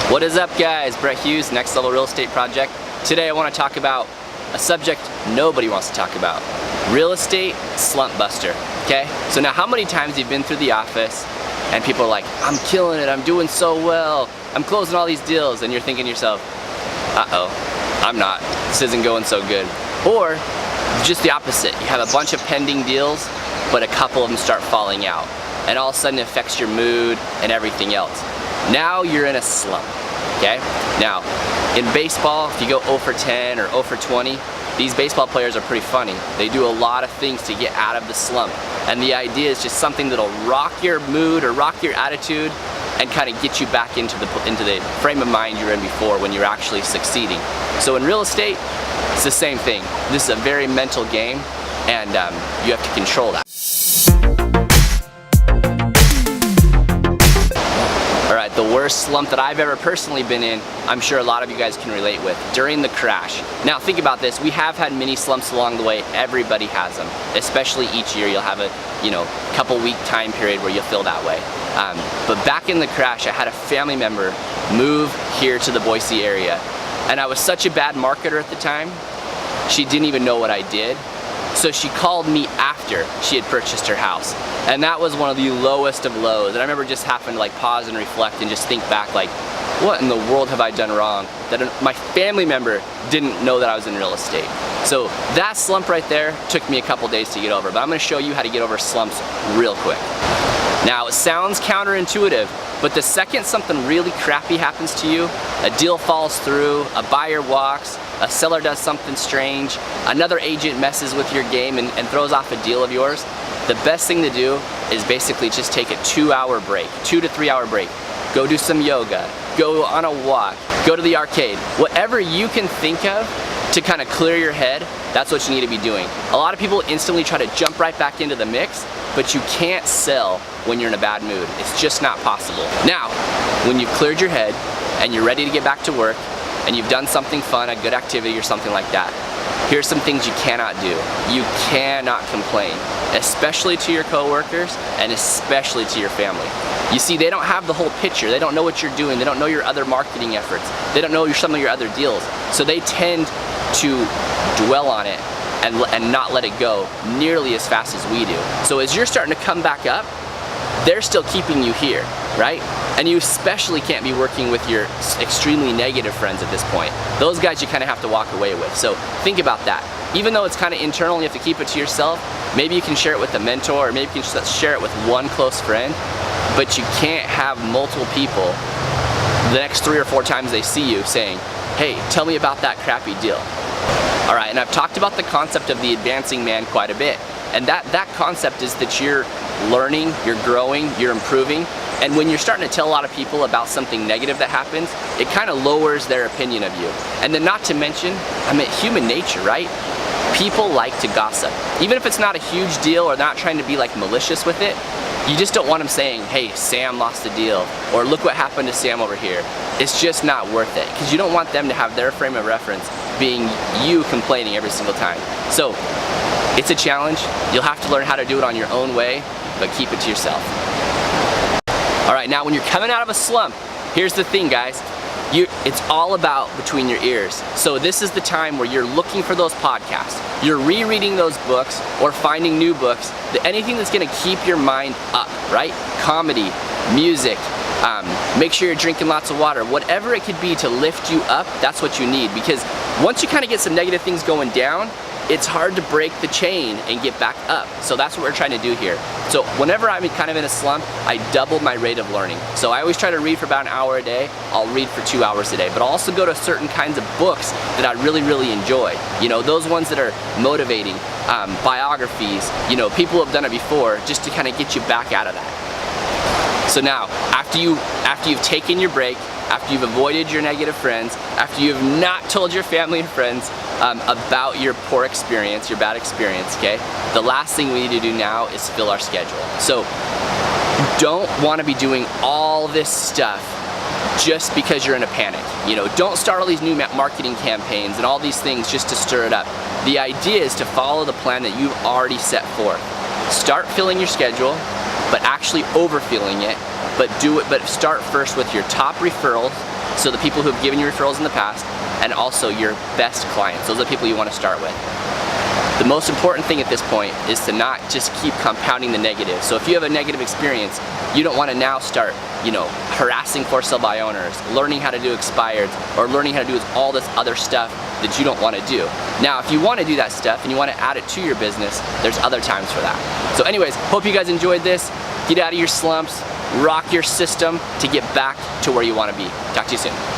What is up, guys? Brett Hughes, Next Level Real Estate Project. Today I want to talk about a subject nobody wants to talk about. Real estate slump buster, okay? So now how many times you've been through the office and people are like, I'm killing it, I'm doing so well, I'm closing all these deals, and you're thinking to yourself, uh-oh, I'm not, this isn't going so good. Or just the opposite, you have a bunch of pending deals, but a couple of them start falling out, and all of a sudden it affects your mood and everything else. Now you're in a slump, okay? Now, in baseball, if you go 0 for 10 or 0 for 20, these baseball players are pretty funny. They do a lot of things to get out of the slump. And the idea is just something that'll rock your mood or rock your attitude and kind of get you back into the frame of mind you were in before when you're actually succeeding. So in real estate, it's the same thing. This is a very mental game, and you have to control that. Alright, the worst slump that I've ever personally been in, I'm sure a lot of you guys can relate with, during the crash. Now think about this, we have had mini slumps along the way, everybody has them. Especially each year you'll have a couple week time period where you'll feel that way. But back in the crash, I had a family member move here to the Boise area. And I was such a bad marketer at the time, she didn't even know what I did. So she called me after she had purchased her house. And that was one of the lowest of lows. And I remember just having to like pause and reflect and just think back like, what in the world have I done wrong? That my family member didn't know that I was in real estate. So that slump right there took me a couple days to get over. But I'm gonna show you how to get over slumps real quick. Now it sounds counterintuitive, but the second something really crappy happens to you, a deal falls through, a buyer walks, a seller does something strange, another agent messes with your game and throws off a deal of yours, the best thing to do is basically just take a 2-hour break, 2 to 3 hour break. Go do some yoga, go on a walk, go to the arcade. Whatever you can think of to kind of clear your head, that's what you need to be doing. A lot of people instantly try to jump right back into the mix, but you can't sell when you're in a bad mood. It's just not possible. Now, when you've cleared your head and you're ready to get back to work and you've done something fun, a good activity or something like that, here's some things you cannot do. You cannot complain, especially to your coworkers and especially to your family. You see, they don't have the whole picture. They don't know what you're doing. They don't know your other marketing efforts. They don't know some of your other deals. So they tend to dwell on it and not let it go nearly as fast as we do. So as you're starting to come back up, they're still keeping you here, right? And you especially can't be working with your extremely negative friends at this point. Those guys you kind of have to walk away with. So think about that. Even though it's kind of internal and you have to keep it to yourself, maybe you can share it with a mentor, or maybe you can share it with one close friend, but you can't have multiple people the next 3 or 4 times they see you saying, hey, tell me about that crappy deal. All right, and I've talked about the concept of the advancing man quite a bit. And that concept is that you're learning, you're growing, you're improving. And when you're starting to tell a lot of people about something negative that happens, it kind of lowers their opinion of you. And then not to mention, I mean, human nature, right? People like to gossip. Even if it's not a huge deal or not trying to be like malicious with it, you just don't want them saying, hey, Sam lost a deal, or look what happened to Sam over here. It's just not worth it, because you don't want them to have their frame of reference being you complaining every single time. So, it's a challenge. You'll have to learn how to do it on your own way, but keep it to yourself. Alright, now when you're coming out of a slump, here's the thing, guys. It's all about between your ears. So this is the time where you're looking for those podcasts. You're rereading those books or finding new books. Anything that's going to keep your mind up, right? Comedy, music, make sure you're drinking lots of water. Whatever it could be to lift you up, that's what you need. Because once you kind of get some negative things going down, it's hard to break the chain and get back up. So that's what we're trying to do here. So whenever I'm kind of in a slump, I double my rate of learning. So I always try to read for about an hour a day. I'll read for 2 hours a day. But I'll also go to certain kinds of books that I really, really enjoy. You know, those ones that are motivating, biographies, you know, people have done it before, just to kind of get you back out of that. So now, after you've taken your break, after you've avoided your negative friends, after you've not told your family and friends about your poor experience, your bad experience, okay? The last thing we need to do now is fill our schedule. So you don't want to be doing all this stuff just because you're in a panic. You know, don't start all these new marketing campaigns and all these things just to stir it up. The idea is to follow the plan that you've already set forth. Start filling your schedule, but actually overfilling it. But start first with your top referrals So the people who have given you referrals in the past, and also your best clients. Those are the people you want to start with. The most important thing at this point is to not just keep compounding the negative. So if you have a negative experience, you don't want to now start, harassing for sale by owners, learning how to do expireds, or learning how to do all this other stuff that you don't want to do. Now, if you want to do that stuff and you want to add it to your business, there's other times for that. So anyways, hope you guys enjoyed this. Get out of your slumps, rock your system to get back to where you want to be. Talk to you soon.